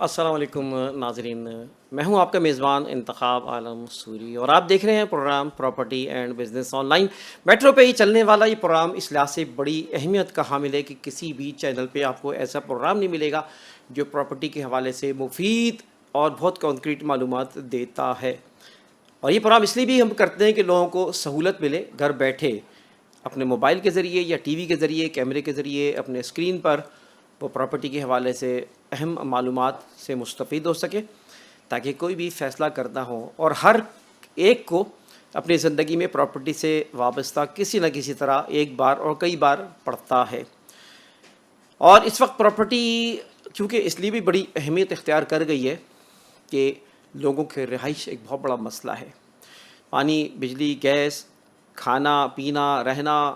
السلام علیکم ناظرین، میں ہوں آپ کا میزبان انتخاب عالم سوری اور آپ دیکھ رہے ہیں program property and business online metro پہ ہی چلنے والا یہ پروگرام اس لحاظ سے بڑی اہمیت کا حامل ہے کہ کسی بھی چینل پہ آپ کو ایسا پروگرام نہیں ملے گا جو پراپرٹی کے حوالے سے مفید اور بہت کانکریٹ معلومات دیتا ہے۔ اور یہ پروگرام اس لیے بھی ہم کرتے ہیں کہ لوگوں کو سہولت ملے، گھر بیٹھے اپنے موبائل کے ذریعے یا ٹی وی کے ذریعے، کیمرے کے ذریعے اپنے اسکرین پر وہ پراپرٹی کے حوالے سے اہم معلومات سے مستفید ہو سکے، تاکہ کوئی بھی فیصلہ کرنا ہو اور ہر ایک کو اپنی زندگی میں پراپرٹی سے وابستہ کسی نہ کسی طرح ایک بار اور کئی بار پڑتا ہے۔ اور اس وقت پراپرٹی کیونکہ اس لیے بھی بڑی اہمیت اختیار کر گئی ہے کہ لوگوں کے رہائش ایک بہت بڑا مسئلہ ہے۔ پانی، بجلی، گیس، کھانا پینا، رہنا،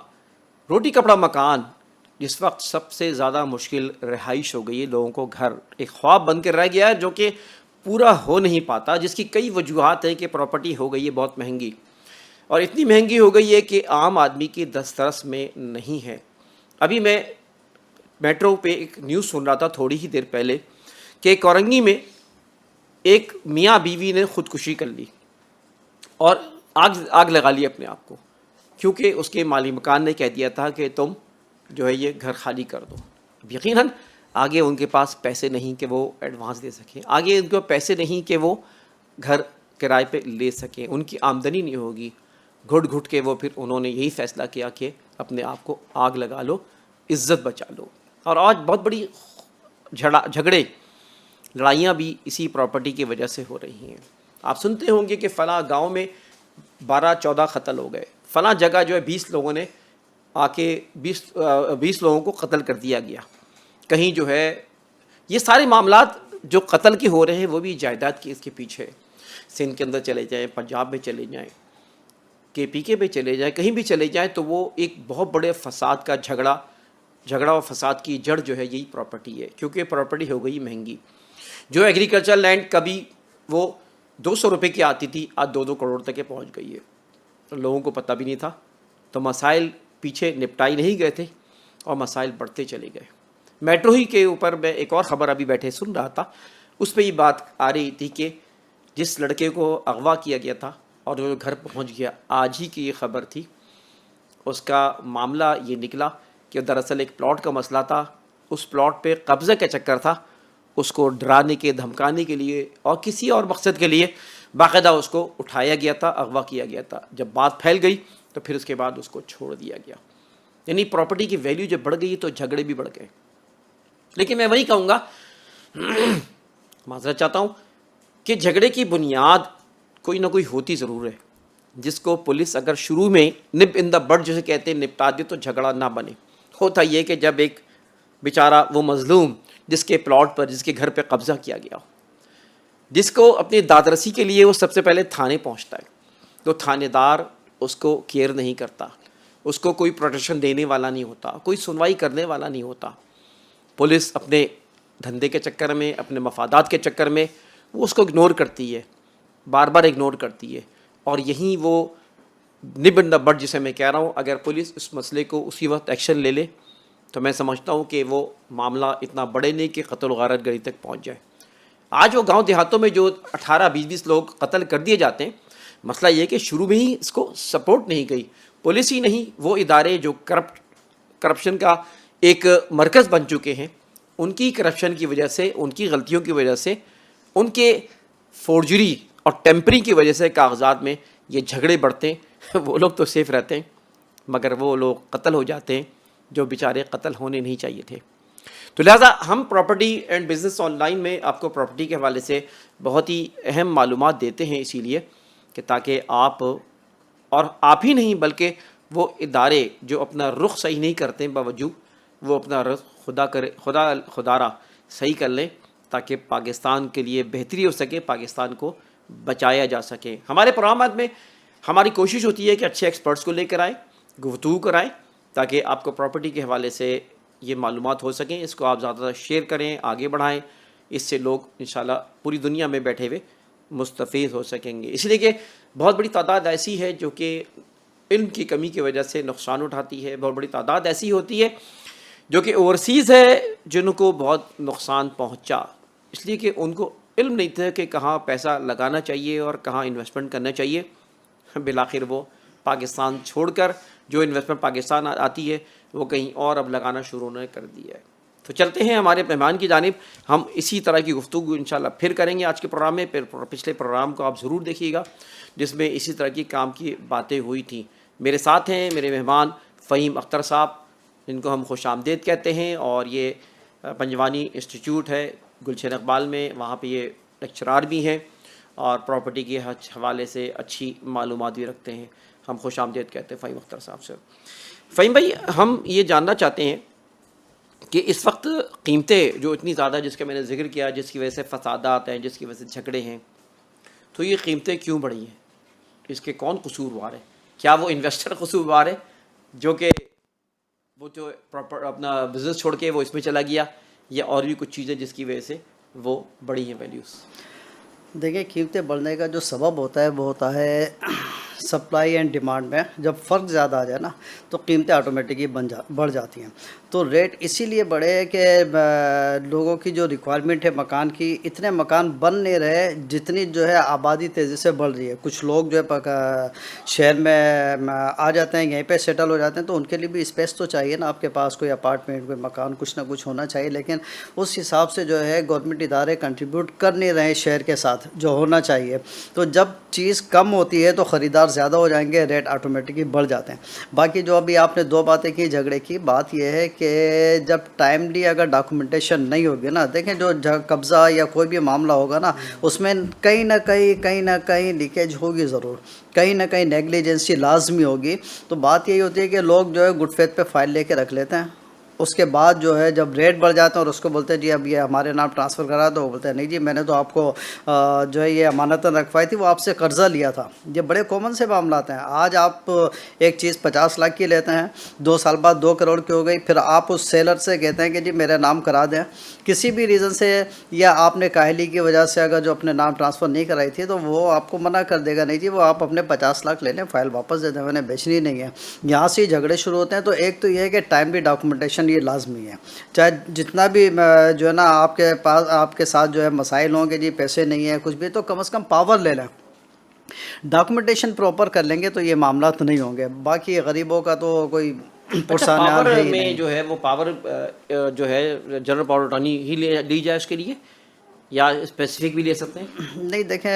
روٹی کپڑا مکان، جس وقت سب سے زیادہ مشکل رہائش ہو گئی ہے۔ لوگوں کو گھر ایک خواب بن کے رہ گیا ہے جو کہ پورا ہو نہیں پاتا، جس کی کئی وجوہات ہیں کہ پراپرٹی ہو گئی ہے بہت مہنگی، اور اتنی مہنگی ہو گئی ہے کہ عام آدمی کی دسترس میں نہیں ہے۔ ابھی میں میٹرو پہ ایک نیوز سن رہا تھا تھوڑی ہی دیر پہلے کہ کورنگی میں ایک میاں بیوی نے خودکشی کر لی اور آگ لگا لی اپنے آپ کو، کیونکہ اس کے مالی مکان نے کہہ دیا تھا کہ تم جو ہے یہ گھر خالی کر دو۔ یقیناً آگے ان کے پاس پیسے نہیں کہ وہ ایڈوانس دے سکیں، آگے ان کے پیسے نہیں کہ وہ گھر کرائے پہ لے سکیں، ان کی آمدنی نہیں ہوگی۔ گھٹ گھٹ کے وہ پھر انہوں نے یہی فیصلہ کیا کہ اپنے آپ کو آگ لگا لو، عزت بچا لو۔ اور آج بہت بڑی جھگڑے لڑائیاں بھی اسی پراپرٹی کی وجہ سے ہو رہی ہیں۔ آپ سنتے ہوں گے کہ فلاں گاؤں میں 12-14 قتل ہو گئے، فلاں جگہ جو ہے 20 لوگوں نے آ کے 20 لوگوں کو قتل کر دیا گیا۔ کہیں جو ہے یہ سارے معاملات جو قتل کے ہو رہے ہیں وہ بھی جائیداد کی اس کے پیچھے، سندھ کے اندر چلے جائیں، پنجاب میں چلے جائیں، KPK پہ چلے جائیں، کہیں بھی چلے جائیں تو وہ ایک بہت بڑے فساد کا جھگڑا اور فساد کی جڑ جو ہے یہی پراپرٹی ہے، کیونکہ پراپرٹی ہو گئی مہنگی۔ جو ایگریکلچر لینڈ کبھی وہ 200 روپے کی آتی تھی، آج 2 کروڑ تک پہنچ گئی ہے، تو لوگوں کو پتہ بھی نہیں تھا، تو مسائل پیچھے نپٹائی نہیں گئے تھے اور مسائل بڑھتے چلے گئے۔ میٹرو ہی کے اوپر میں ایک اور خبر ابھی بیٹھے سن رہا تھا، اس پہ یہ بات آ رہی تھی کہ جس لڑکے کو اغوا کیا گیا تھا اور جو گھر پہنچ گیا، آج ہی کی یہ خبر تھی، اس کا معاملہ یہ نکلا کہ دراصل ایک پلاٹ کا مسئلہ تھا، اس پلاٹ پہ قبضے کا چکر تھا، اس کو ڈرانے کے دھمکانے کے لیے اور کسی اور مقصد کے لیے باقاعدہ اس کو اٹھایا گیا تھا، اغوا کیا گیا تھا۔ جب بات پھیل گئی تو پھر اس کے بعد اس کو چھوڑ دیا گیا۔ یعنی پراپرٹی کی ویلیو جب بڑھ گئی تو جھگڑے بھی بڑھ گئے۔ لیکن میں وہی کہوں گا، معذرت چاہتا ہوں، کہ جھگڑے کی بنیاد کوئی نہ کوئی ہوتی ضرور ہے، جس کو پولیس اگر شروع میں نپ ان دا بڈ جسے کہتے ہیں نپٹا دے تو جھگڑا نہ بنے۔ ہوتا یہ کہ جب ایک بیچارہ وہ مظلوم جس کے پلاٹ پر، جس کے گھر پہ قبضہ کیا گیا ہو، جس کو اپنی دادرسی کے لیے وہ سب سے پہلے تھانے پہنچتا ہے، تو تھانے دار اس کو کیئر نہیں کرتا، اس کو کوئی پروٹیکشن دینے والا نہیں ہوتا، کوئی سنوائی کرنے والا نہیں ہوتا۔ پولیس اپنے دھندے کے چکر میں، اپنے مفادات کے چکر میں وہ اس کو اگنور کرتی ہے، بار بار اگنور کرتی ہے، اور یہیں وہ نب ان دا بڈ جسے میں کہہ رہا ہوں، اگر پولیس اس مسئلے کو اسی وقت ایکشن لے لے تو میں سمجھتا ہوں کہ وہ معاملہ اتنا بڑے نہیں کہ قتل و غارت گری تک پہنچ جائے۔ آج وہ گاؤں دیہاتوں میں جو 18-20 لوگ قتل کر دیے جاتے ہیں، مسئلہ یہ کہ شروع میں ہی اس کو سپورٹ نہیں گئی، پولیس ہی نہیں، وہ ادارے جو کرپشن کا ایک مرکز بن چکے ہیں، ان کی کرپشن کی وجہ سے، ان کی غلطیوں کی وجہ سے، ان کے فورجری اور ٹیمپرنگ کی وجہ سے کاغذات میں یہ جھگڑے بڑھتے ہیں۔ وہ لوگ تو سیف رہتے ہیں، مگر وہ لوگ قتل ہو جاتے ہیں جو بیچارے قتل ہونے نہیں چاہیے تھے۔ تو لہٰذا ہم property and business on line میں آپ کو پراپرٹی کے حوالے سے بہت ہی اہم معلومات دیتے ہیں، اسی لیے کہ تاکہ آپ، اور آپ ہی نہیں بلکہ وہ ادارے جو اپنا رخ صحیح نہیں کرتے باوجود وہ اپنا رخ خدا را صحیح کر لیں، تاکہ پاکستان کے لیے بہتری ہو سکے، پاکستان کو بچایا جا سکے۔ ہمارے پروگرامات میں ہماری کوشش ہوتی ہے کہ اچھے ایکسپرٹس کو لے کر آئیں، گفتگو کرائیں، تاکہ آپ کو پراپرٹی کے حوالے سے یہ معلومات ہو سکیں۔ اس کو آپ زیادہ تر شیئر کریں، آگے بڑھائیں، اس سے لوگ انشاءاللہ پوری دنیا میں بیٹھے ہوئے مستفید ہو سکیں گے۔ اس لیے کہ بہت بڑی تعداد ایسی ہے جو کہ علم کی کمی کی وجہ سے نقصان اٹھاتی ہے، بہت بڑی تعداد ایسی ہوتی ہے جو کہ اوورسیز ہے جن کو بہت نقصان پہنچا۔ اس لیے کہ ان کو علم نہیں تھا کہ کہاں پیسہ لگانا چاہیے اور کہاں انویسٹمنٹ کرنا چاہیے. بالآخر وہ پاکستان چھوڑ کر جو انویسٹمنٹ پاکستان آتی ہے وہ کہیں اور اب لگانا شروع انہوں نے کر دیا ہے. تو چلتے ہیں ہمارے مہمان کی جانب. ہم اسی طرح کی گفتگو انشاءاللہ پھر کریں گے آج کے پروگرام میں. پچھلے پروگرام کو آپ ضرور دیکھیے گا جس میں اسی طرح کی کام کی باتیں ہوئی تھیں. میرے ساتھ ہیں میرے مہمان فہیم اختر صاحب جن کو ہم خوش آمدید کہتے ہیں, اور یہ پنجوانی انسٹیٹیوٹ ہے گلشن اقبال میں, وہاں پہ یہ لیکچرار بھی ہیں اور پراپرٹی کے حوالے سے اچھی معلومات بھی رکھتے ہیں. ہم خوش آمدید کہتے ہیں فہیم اختر صاحب سے. فہیم بھائی, ہم یہ جاننا چاہتے ہیں کہ اس وقت قیمتیں جو اتنی زیادہ جس کا میں نے ذکر کیا, جس کی وجہ سے فسادات ہیں, جس کی وجہ سے جھگڑے ہیں, تو یہ قیمتیں کیوں بڑھی ہیں؟ اس کے کون قصوروار ہے؟ کیا وہ انویسٹر قصوروار ہے جو کہ وہ جو اپنا بزنس چھوڑ کے وہ اس میں چلا گیا, یا اور بھی کچھ چیزیں جس کی وجہ سے وہ بڑی ہیں ویلیوز؟ دیکھیں, قیمتیں بڑھنے کا جو سبب ہوتا ہے وہ ہوتا ہے سپلائی اینڈ ڈیمانڈ میں جب فرق زیادہ آ جائے نا تو قیمتیں آٹومیٹکلی بڑھ جاتی ہیں. تو ریٹ اسی لیے بڑھے کہ لوگوں کی جو ریکوائرمنٹ ہے مکان کی, اتنے مکان بن نہیں رہے جتنی جو ہے آبادی تیزی سے بڑھ رہی ہے. کچھ لوگ جو ہے شہر میں آ جاتے ہیں, یہیں پہ سیٹل ہو جاتے ہیں, تو ان کے لیے بھی اسپیس تو چاہیے نا. آپ کے پاس کوئی اپارٹمنٹ, کوئی مکان, کچھ نہ کچھ ہونا چاہیے. لیکن اس حساب سے جو ہے گورنمنٹ ادارے کنٹریبیوٹ کر نہیں رہے شہر کے ساتھ جو ہونا چاہیے. تو جب چیز کم ہوتی ہے تو خریدار زیادہ ہو جائیں گے, ریٹ آٹومیٹکلی بڑھ جاتے ہیں. باقی جو ابھی آپ نے دو باتیں کی جھگڑے کی, بات یہ ہے کہ جب ٹائملی اگر ڈاکومنٹیشن نہیں ہوگی نا, دیکھیں جو قبضہ یا کوئی بھی معاملہ ہوگا نا, اس میں کہیں نہ کہیں لیکیج ہوگی ضرور, کہیں نہ کہیں نیگلیجنسی لازمی ہوگی. تو بات یہی ہوتی ہے کہ لوگ جو ہے گڈ فیتھ پہ فائل لے کے رکھ لیتے ہیں. اس کے بعد جو ہے جب ریٹ بڑھ جاتا ہے اور اس کو بولتے ہیں جی اب یہ ہمارے نام ٹرانسفر کرا, تو وہ بولتے ہیں نہیں جی میں نے تو آپ کو جو ہے یہ امانتاً رکھوائی تھی, وہ آپ سے قرضہ لیا تھا. یہ بڑے کامن سے معاملات ہیں. آج آپ ایک چیز 50 لاکھ کی لیتے ہیں, 2 سال بعد 2 کروڑ کی ہو گئی, پھر آپ اس سیلر سے کہتے ہیں کہ جی میرے نام کرا دیں. کسی بھی ریزن سے, یا آپ نے کاہلی کی وجہ سے اگر جو اپنے نام ٹرانسفر نہیں کرائی تھی, تو وہ آپ کو منع کر دے گا, نہیں جی وہ آپ اپنے 50 لاکھ لے لیں, فائل واپس دے دیں, میں نے بیچنی نہیں ہے. یہاں سے جھگڑے شروع ہوتے ہیں. تو ایک تو یہ ہے کہ ٹائملی ڈاکومنٹیشن یہ لازمی ہے, چاہے جتنا بھی جو ہے نا آپ کے پاس آپ کے ساتھ جو ہے مسائل ہوں گے, جی پیسے نہیں ہیں کچھ بھی, تو کم از کم پاور لے لیں, ڈاکومنٹیشن پراپر کر لیں گے تو یہ معاملات نہیں ہوں گے. باقی غریبوں کا تو کوئی اچھا, پاور ہے ہی میں نہیں. جو ہے وہ پاور جو ہے جنرل پاور اٹارنی ہی لی جائے اس کے لیے, یا اسپیسیفک بھی لے سکتے ہیں؟ نہیں دیکھیں,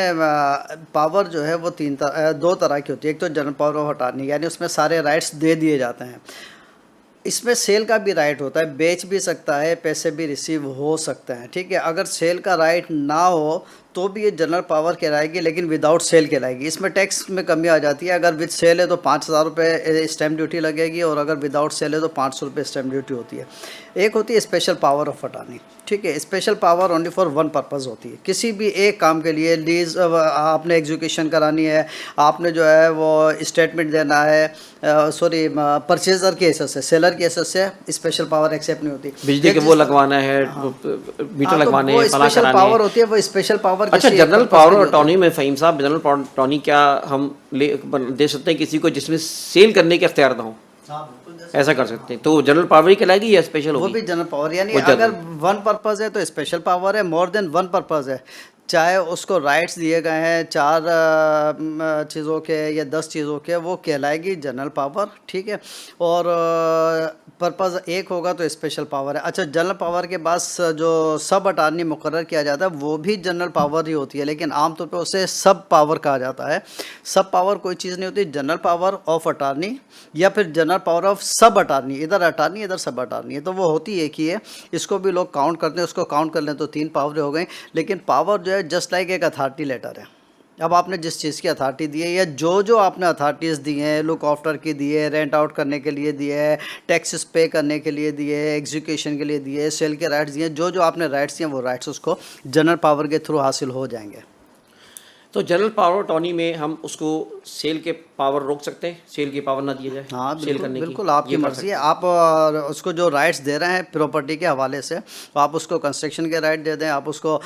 پاور جو ہے وہ 2 طرح کی ہوتی ہے. ایک تو جنرل پاور آف اٹارنی, یعنی اس میں سارے رائٹس دے دیے جاتے ہیں. اس میں سیل کا بھی رائٹ ہوتا ہے, بیچ بھی سکتا ہے, پیسے بھی ریسیو ہو سکتے ہیں. ٹھیک ہے, اگر سیل کا رائٹ نہ ہو تو بھی یہ جنرل پاور کہلائے گی, لیکن وداؤٹ سیل کہلائے گی. اس میں ٹیکس میں کمی آ جاتی ہے. اگر وتھ سیل ہے تو 5,000 روپے اسٹیمپ ڈیوٹی لگے گی, اور اگر وداؤٹ سیل ہے تو 500 روپے اسٹیمپ ڈیوٹی ہوتی ہے. ایک ہوتی ہے اسپیشل پاور آف اٹارنی. ٹھیک ہے, special power only for one purpose ہوتی ہے, کسی بھی ایک کام کے لیے. لیز آپ نے ایگزیکیوشن کرانی ہے, آپ نے جو ہے وہ اسٹیٹمنٹ دینا ہے, پرچیزر کے حصے سے, سیلر کے حصے سے اسپیشل پاور ایکسیپٹ نہیں ہوتی. بجلی کے وہ لگوانا ہے, میٹر لگوانے ہیں, فلاں اسپیشل کرانے پاور ہیں. ہوتی ہے, وہ اسپیشل پاور. اچھا, جنرل پاور اٹارنی میں فہیم صاحب, جنرل پاور اٹارنی کیا ہم دے سکتے ہیں کسی کو جس میں سیل کرنے کے اختیار نہ ہو؟ ایسا کر سکتے ہیں, تو جنرل پاور ہی کہلائے گی یا اسپیشل ہوگی؟ وہ بھی جنرل پاور, یعنی اگر ون پرپز ہے تو اسپیشل پاور ہے, مور دین ون پرپز ہے, چاہے اس کو رائٹس دیے گئے ہیں 4 چیزوں کے یا 10 چیزوں کے, وہ کہلائے گی جنرل پاور. ٹھیک ہے, اور پرپز ایک ہوگا تو اسپیشل پاور ہے. اچھا, جنرل پاور کے بعد جو سب اٹارنی مقرر کیا جاتا ہے وہ بھی جنرل پاور ہی ہوتی ہے, لیکن عام طور پہ اسے سب پاور کہا جاتا ہے. سب پاور کوئی چیز نہیں ہوتی, جنرل پاور آف اٹارنی یا پھر general power of sub attorney, ادھر اٹارنی ادھر سب اٹارنی ہے, تو وہ ہوتی ایک ہی ہے. اس کو بھی لوگ کاؤنٹ کرتے ہیں, اس کو کاؤنٹ کر لیں تو 3 پاوریں ہو گئیں. لیکن پاور جو ہے جسٹ لائک ایک اتھارٹی لیٹر ہے. اب آپ نے جس چیز کی اتھارٹی دی ہے, یا جو آپ نے اتھارٹیز دی ہیں, لک آفٹر کی دی ہے, رینٹ آؤٹ کرنے کے لیے دی ہے, ٹیکسز پے کرنے کے لیے دی ہے, ایگزیکیوشن کے لیے دی ہے, سیل کے رائٹس دیے ہیں, جو آپ نے رائٹس دیے ہیں وہ رائٹس اس کو جنرل پاور کے تھرو حاصل ہو جائیں گے. تو جنرل پاور اٹارنی میں ہم اس کو سیل کے پاور روک سکتے ہیں, سیل کی پاور نہ دیا جائے؟ ہاں سیل بالکل کرنے کی بالکل آپ کی یہ کر مرضی ہے. سکتے آپ اس کو جو رائٹس دے رہے ہیں پراپرٹی کے حوالے سے, تو آپ اس کو کنسٹرکشن کے رائٹ دے دیں, آپ اس کو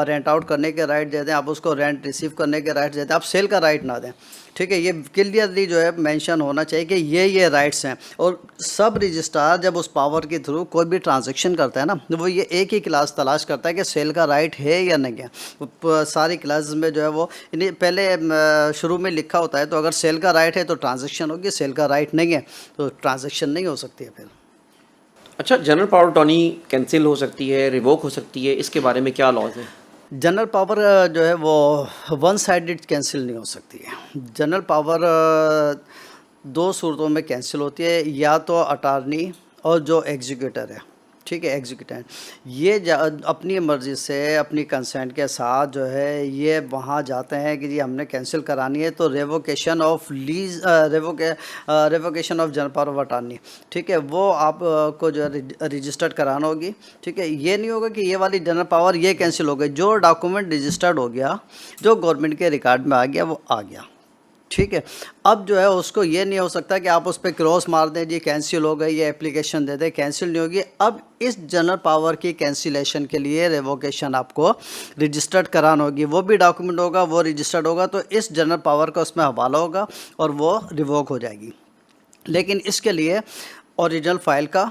رینٹ آؤٹ کرنے کے رائٹ دے دیں, آپ اس کو رینٹ ریسیو کرنے کے رائٹ دے دیں, آپ سیل کا رائٹ نہ دیں. ٹھیک ہے, یہ کلیئرلی جو ہے مینشن ہونا چاہیے کہ یہ رائٹس ہیں. اور سب رجسٹرار جب اس پاور کے تھرو کوئی بھی ٹرانزیکشن کرتا ہے نا, وہ یہ ایک ہی کلاس تلاش کرتا ہے کہ سیل کا رائٹ ہے یا نہیں ہے. ساری کلاسز میں جو ہے وہ پہلے شروع میں لکھا ہوتا ہے, تو اگر سیل کا رائٹ ہے تو ٹرانزیکشن ہوگی, سیل کا رائٹ نہیں ہے تو ٹرانزیکشن نہیں ہو سکتی ہے پھر. اچھا, جنرل پاور اٹارنی کینسل ہو سکتی ہے, ریووک ہو سکتی ہے, اس کے بارے میں کیا لاز ہیں؟ جنرل پاور جو ہے وہ ون سائیڈڈ کینسل نہیں ہو سکتی ہے. جنرل پاور دو صورتوں میں کینسل ہوتی ہے, یا تو اٹارنی اور جو ایگزیکیوٹر ہے, ٹھیک ہے, ایگزیکیوٹر یہ اپنی مرضی سے اپنی کنسینٹ کے ساتھ جو ہے یہ وہاں جاتے ہیں کہ جی ہم نے کینسل کرانی ہے, تو revocation of lease revocation of general power of attorney, ٹھیک ہے, وہ آپ کو جو ہے رجسٹرڈ کرانا ہوگی. ٹھیک ہے, یہ نہیں ہوگا کہ یہ والی جنرل پاور یہ کینسل ہو گئی, جو ڈاکومنٹ رجسٹرڈ ہو گیا, جو گورنمنٹ کے ریکارڈ میں آ گیا وہ آ گیا. ٹھیک ہے, اب جو ہے اس کو یہ نہیں ہو سکتا کہ آپ اس پہ کراس مار دیں جی کینسل ہو گئی, یہ اپلیکیشن دے دیں, کینسل نہیں ہوگی. اب اس جنرل پاور کی کینسلیشن کے لیے ریووکیشن آپ کو رجسٹرڈ کرانا ہوگی, وہ بھی ڈاکومنٹ ہوگا, وہ رجسٹرڈ ہوگا, تو اس جنرل پاور کا اس میں حوالہ ہوگا اور وہ ریووک ہو جائے گی. لیکن اس کے لیے اوریجنل فائل کا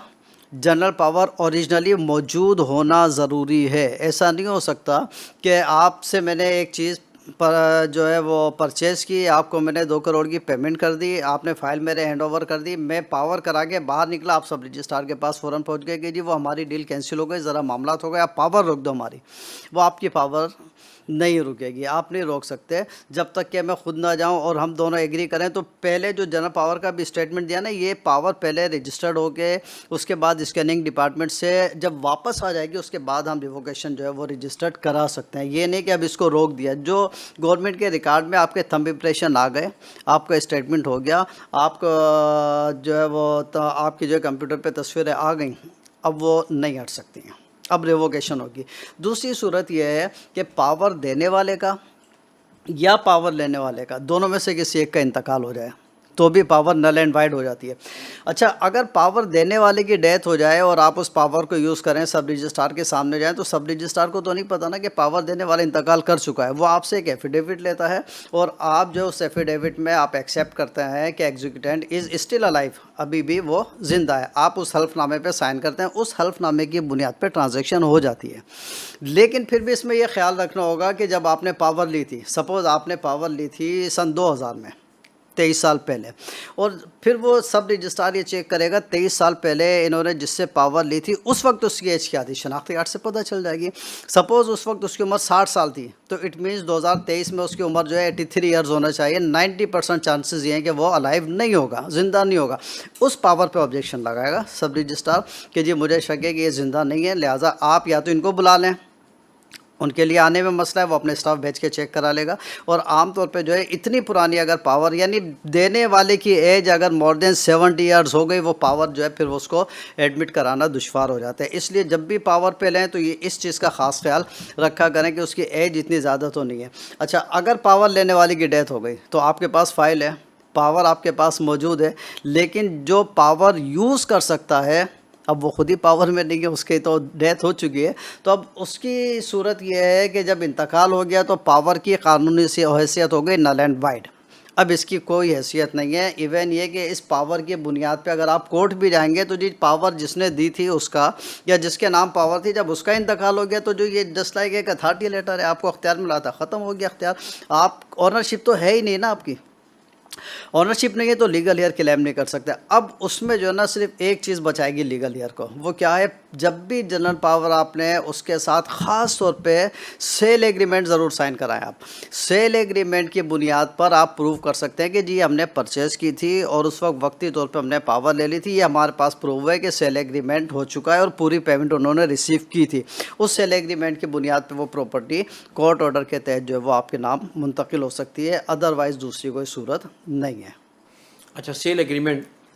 جنرل پاور اوریجنلی موجود ہونا ضروری ہے. ایسا نہیں ہو سکتا کہ آپ سے میں نے ایک چیز پر جو ہے وہ پرچیز کی, آپ کو میں نے 2 کروڑ کی پیمنٹ کر دی, آپ نے فائل میرے ہینڈ اوور کر دی, میں پاور کرا کے باہر نکلا, آپ سب رجسٹرار کے پاس فوراً پہنچ گئے کہ جی وہ ہماری ڈیل کینسل ہو گئی, ذرا معاملات ہو گئے, آپ پاور روک دو ہماری. وہ آپ کی پاور نہیں رکے گی, آپ نہیں روک سکتے جب تک کہ میں خود نہ جاؤں اور ہم دونوں ایگری کریں. تو پہلے جو جنرل پاور کا بھی اسٹیٹمنٹ دیا نا, یہ پاور پہلے رجسٹرڈ ہو کے اس کے بعد اسکیننگ ڈپارٹمنٹ سے جب واپس آ جائے گی, اس کے بعد ہم ریووکیشن جو ہے وہ رجسٹرڈ کرا سکتے ہیں. یہ نہیں کہ اب اس کو روک دیا. جو گورنمنٹ کے ریکارڈ میں آپ کے تھمب امپریشن آ گئے, آپ کا اسٹیٹمنٹ ہو گیا, آپ کو جو ہے وہ آپ کی جو ہے کمپیوٹر پہ تصویریں آ گئیں, اب وہ نہیں ہٹ سکتی ہیں, اب ریووکیشن ہوگی. دوسری صورت یہ ہے کہ پاور دینے والے کا یا پاور لینے والے کا, دونوں میں سے کسی ایک کا انتقال ہو جائے تو بھی پاور نل اینڈ وائڈ ہو جاتی ہے. اچھا, اگر پاور دینے والے کی ڈیتھ ہو جائے اور آپ اس پاور کو یوز کریں, سب رجسٹرار کے سامنے جائیں, تو سب رجسٹرار کو تو نہیں پتہ نا کہ پاور دینے والا انتقال کر چکا ہے. وہ آپ سے ایک ایفیڈیوٹ لیتا ہے, اور آپ جو اس ایفیڈیوٹ میں آپ ایکسیپٹ کرتے ہیں کہ ایگزیکیوٹنٹ از اسٹل الائیو, ابھی بھی وہ زندہ ہے, آپ اس حلف نامے پہ سائن کرتے ہیں. اس حلف نامے کی بنیاد پہ ٹرانزیکشن ہو جاتی ہے. لیکن پھر بھی اس میں یہ خیال رکھنا ہوگا کہ جب آپ نے پاور لی تھی, سپوز آپ نے پاور لی تھی سن 2000 میں, 23 سال پہلے, اور پھر وہ سب رجسٹرار یہ چیک کرے گا 23 سال پہلے انہوں نے جس سے پاور لی تھی اس وقت اس کی ایج کیا تھی, شناختی کارڈ سے پتہ چل جائے گی. سپوز اس وقت اس کی عمر 60 سال تھی, تو اٹ مینس 2023 میں اس کی عمر جو ہے 83 ایئرز ہونا چاہیے. 90% چانسز یہ ہیں کہ وہ الائیو نہیں ہوگا, زندہ نہیں ہوگا. اس پاور پہ آبجیکشن لگائے گا سب رجسٹرار کہ جی مجھے شک ہے کہ یہ زندہ نہیں ہے, لہٰذا آپ یا تو ان کو بلا لیں, ان کے لیے آنے میں مسئلہ ہے, وہ اپنے اسٹاف بھیج کے چیک کرا لے گا. اور عام طور پہ جو ہے اتنی پرانی اگر پاور, یعنی دینے والے کی ایج اگر مور دین 70 ایئرز ہو گئی, وہ پاور جو ہے پھر اس کو ایڈمٹ کرانا دشوار ہو جاتا ہے. اس لیے جب بھی پاور پہ لیں تو یہ اس چیز کا خاص خیال رکھا کریں کہ اس کی ایج اتنی زیادہ تو نہیں ہے. اچھا, اگر پاور لینے والے کی ڈیتھ ہو گئی تو آپ کے پاس فائل ہے, پاور آپ کے پاس موجود ہے, لیکن جو پاور یوز کر سکتا ہے اب وہ خود ہی پاور میں نہیں ہے, اس کی تو ڈیتھ ہو چکی ہے. تو اب اس کی صورت یہ ہے کہ جب انتقال ہو گیا تو پاور کی قانونی سی حیثیت ہو گئی نل اینڈ وائڈ. اب اس کی کوئی حیثیت نہیں ہے. ایون یہ کہ اس پاور کی بنیاد پہ اگر آپ کورٹ بھی جائیں گے تو جی پاور جس نے دی تھی اس کا, یا جس کے نام پاور تھی, جب اس کا انتقال ہو گیا تو جو یہ جسٹ لائک ایک اتھارٹی لیٹر ہے, آپ کو اختیار ملا تھا, ختم ہو گیا اختیار. آپ اونرشپ تو ہے ہی نہیں نا, آپ کی اونرشپ نہیں ہے تو لیگل ایئر کلیم نہیں کر سکتے. اب اس میں جو ہے نا صرف ایک چیز بچائے گی لیگل ایئر کو, وہ کیا ہے, جب بھی جنرل پاور آپ نے اس کے ساتھ خاص طور پہ سیل ایگریمنٹ ضرور سائن کرائیں. آپ سیل ایگریمنٹ کی بنیاد پر آپ پروو کر سکتے ہیں کہ جی ہم نے پرچیز کی تھی اور اس وقت وقتی طور پہ ہم نے پاور لے لی تھی, یہ ہمارے پاس پروو ہے کہ سیل ایگریمنٹ ہو چکا ہے اور پوری پیمنٹ انہوں نے ریسیو کی تھی. اس سیل ایگریمنٹ کی بنیاد پہ وہ پراپرٹی کورٹ آرڈر کے تحت جو ہے وہ آپ کے نام منتقل ہو سکتی ہے, ادروائز دوسری کوئی صورت نہیں ہے. اچھا, سیل ایگریمنٹ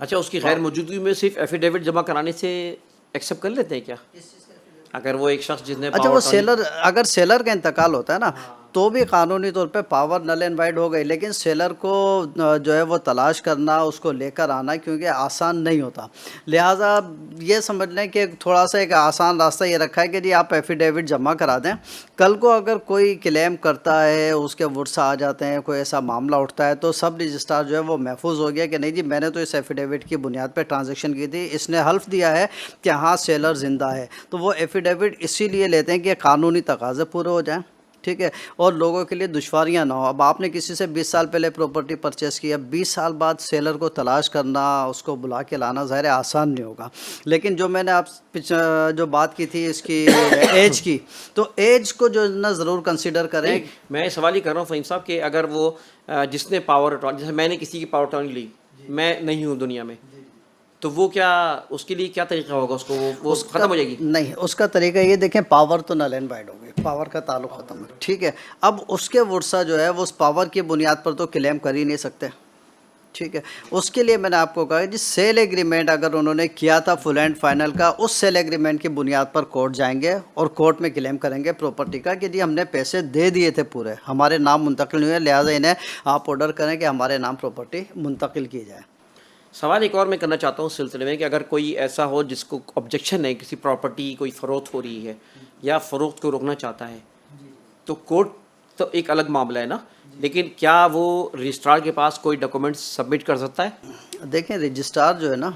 اچھا اس کی غیر موجودگی میں صرف ایفیڈیوٹ جمع کرانے سے ایکسیپٹ کر لیتے ہیں کیا؟ اگر وہ ایک شخص جس نے اچھا وہ سیلر، اگر سیلر کا انتقال ہوتا ہے نا تو بھی قانونی طور پہ پاور نل اینڈ وائڈ ہو گئی، لیکن سیلر کو جو ہے وہ تلاش کرنا، اس کو لے کر آنا کیونکہ آسان نہیں ہوتا، لہٰذا یہ سمجھ لیں کہ تھوڑا سا ایک آسان راستہ یہ رکھا ہے کہ جی آپ ایفیڈیوٹ جمع کرا دیں، کل کو اگر کوئی کلیم کرتا ہے، اس کے ورثہ آ جاتے ہیں، کوئی ایسا معاملہ اٹھتا ہے تو سب رجسٹرار جو ہے وہ محفوظ ہو گیا کہ نہیں جی میں نے تو اس ایفیڈیوٹ کی بنیاد پہ ٹرانزیکشن کی تھی، اس نے حلف دیا ہے کہ ہاں سیلر زندہ ہے، تو وہ ایفیڈیوٹ اسی لیے لیتے ہیں کہ قانونی تقاضے پورے ہو جائیں، ٹھیک ہے، اور لوگوں کے لیے دشواریاں نہ ہو۔ اب آپ نے کسی سے 20 سال پہلے پراپرٹی پرچیز کی، اب 20 سال بعد سیلر کو تلاش کرنا، اس کو بلا کے لانا ظاہر ہے آسان نہیں ہوگا، لیکن جو میں نے آپ جو بات کی تھی اس کی ایج کی، تو ایج کو جو نا ضرور کنسیڈر کریں۔ میں سوال ہی کر رہا ہوں فہیم صاحب کہ اگر وہ جس نے پاور جیسے میں نے کسی کی پاور ٹرن لی، میں نہیں ہوں دنیا میں، تو وہ کیا اس کے لیے کیا طریقہ ہوگا؟ اس کو وہ ختم ہو جائے گی؟ نہیں، اس کا طریقہ یہ دیکھیں، پاور تو نل اینڈ وائڈ ہو گئی، پاور کا تعلق ختم ہے، ٹھیک ہے، اب اس کے ورثہ جو ہے وہ اس پاور کی بنیاد پر تو کلیم کر ہی نہیں سکتے، ٹھیک ہے، اس کے لیے میں نے آپ کو کہا جی سیل ایگریمنٹ اگر انہوں نے کیا تھا فل اینڈ فائنل کا، اس سیل ایگریمنٹ کی بنیاد پر کورٹ جائیں گے اور کورٹ میں کلیم کریں گے پراپرٹی کا کہ جی ہم نے پیسے دے دیے تھے پورے، ہمارے نام منتقل ہوئے، لہٰذا انہیں آپ آرڈر کریں کہ ہمارے نام پراپرٹی منتقل کی جائے۔ سوال ایک اور میں کرنا چاہتا ہوں اس سلسلے میں کہ اگر کوئی ایسا ہو جس کو آبجیکشن ہے، کسی پراپرٹی کوئی فروخت ہو رہی ہے یا فروخت کو روکنا چاہتا ہے، تو کورٹ تو ایک الگ معاملہ ہے نا، لیکن کیا وہ رجسٹرار کے پاس کوئی ڈاکومنٹس سبمٹ کر سکتا ہے دیکھیں رجسٹرار جو ہے نا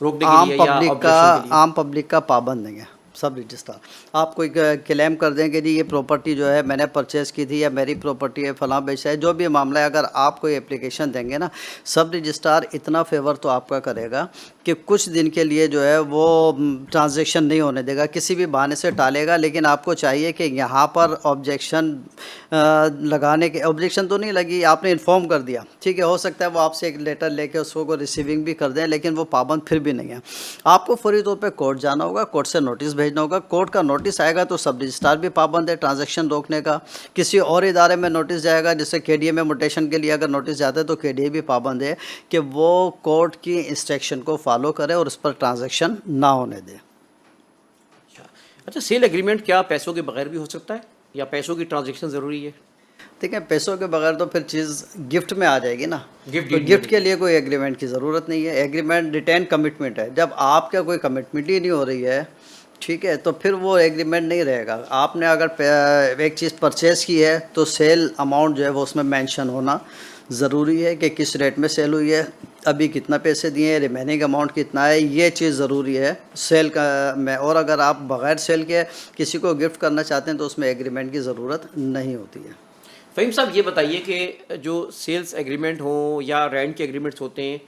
روکنے کے لیے یا آبجیکشن کے لیے؟ عام پبلک کا پابند نہیں ہے سب رجسٹرار، آپ کوئی کلیم کر دیں کہ جی یہ پراپرٹی جو ہے میں نے پرچیز کی تھی یا میری پراپرٹی ہے فلاں بیچا ہے، جو بھی معاملہ ہے، اگر آپ کوئی اپلیکیشن دیں گے نا، سب رجسٹرار اتنا فیور تو آپ کا کرے گا کہ کچھ دن کے لیے جو ہے وہ ٹرانزیکشن نہیں ہونے دے گا، کسی بھی بہانے سے ٹالے گا، لیکن آپ کو چاہیے کہ یہاں پر آبجیکشن لگانے کے، آبجیکشن تو نہیں لگی، آپ نے انفارم کر دیا، ٹھیک ہے، ہو سکتا ہے وہ آپ سے ایک لیٹر لے کے اس کو ریسیونگ بھی کر دیں، لیکن وہ پابند پھر بھی نہیں ہے، آپ کو فوری طور پہ کورٹ جانا ہوگا، کورٹ سے نوٹس بھیجنا ہوگا، کورٹ کا نوٹس آئے گا تو سب رجسٹرار بھی پابند ہے ٹرانزیکشن روکنے کا، کسی اور ادارے میں نوٹس جائے گا، جیسے کے ڈی اے میں موٹیشن کے لیے اگر نوٹس جاتا ہے تو کے ڈی اے بھی پابند ہے کہ وہ کورٹ کی انسٹرکشن کو فالو کرے اور اس پر ٹرانزیکشن نہ ہونے دے۔ اچھا سیل ایگریمنٹ کیا پیسوں کے بغیر بھی ہو سکتا ہے یا پیسوں کی ٹرانزیکشن ضروری ہے؟ دیکھیں پیسوں کے بغیر تو پھر چیز گفٹ میں آ جائے گی نا، گفٹ تو گفٹ کے لیے کوئی ایگریمنٹ کی ضرورت نہیں ہے، ایگریمنٹ ریٹین کمٹمنٹ ہے، جب آپ کا کوئی کمٹمنٹ ہی نہیں ہو رہی ہے، ٹھیک ہے، تو پھر وہ ایگریمنٹ نہیں رہے گا۔ آپ نے اگر ایک چیز پرچیز کی ہے تو سیل اماؤنٹ جو ہے وہ اس میں مینشن ہونا ضروری ہے کہ کس ریٹ میں سیل ہوئی ہے، ابھی کتنا پیسے دیے ہیں، ریمیننگ اماؤنٹ کتنا ہے، یہ چیز ضروری ہے سیل کا میں، اور اگر آپ بغیر سیل کے کسی کو گفٹ کرنا چاہتے ہیں تو اس میں ایگریمنٹ کی ضرورت نہیں ہوتی ہے۔ فہیم صاحب یہ بتائیے کہ جو سیلز ایگریمنٹ ہوں یا رینٹ کے ایگریمنٹس ہوتے ہیں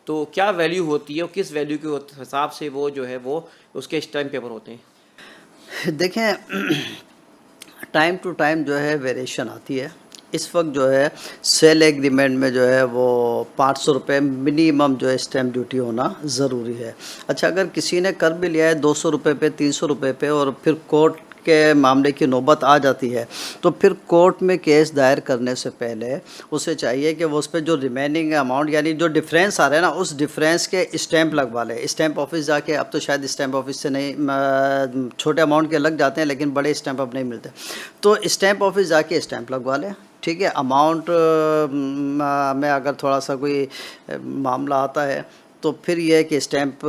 تو کیا ویلیو ہوتی ہے اور کس ویلیو کے حساب سے وہ جو ہے وہ اس کے اسٹیمپ پیپر ہوتے ہیں؟ دیکھیں ٹائم ٹو ٹائم جو ہے ویریشن آتی ہے، اس وقت جو ہے سیل ایگریمنٹ میں جو ہے وہ 500 روپے منیمم جو ہے اسٹیمپ ڈیوٹی ہونا ضروری ہے۔ اچھا اگر کسی نے کر بھی لیا ہے 200 روپے پہ، 300 روپے پہ، اور پھر کورٹ کے معاملے کی نوبت آ جاتی ہے تو پھر کورٹ میں کیس دائر کرنے سے پہلے اسے چاہیے کہ وہ اس پہ جو ریمیننگ اماؤنٹ یعنی جو ڈفرینس آ رہا ہے نا، اس ڈفرینس کے اسٹیمپ لگوا لے، اسٹیمپ آفس جا کے، اب تو شاید اسٹیمپ آفس سے نہیں، چھوٹے اماؤنٹ کے لگ جاتے ہیں لیکن بڑے اسٹیمپ اب نہیں ملتے، تو اسٹیمپ آفس جا کے اسٹیمپ لگوا لے، ٹھیک ہے، اماؤنٹ میں اگر تھوڑا سا کوئی معاملہ آتا ہے تو پھر یہ ہے کہ اسٹیمپ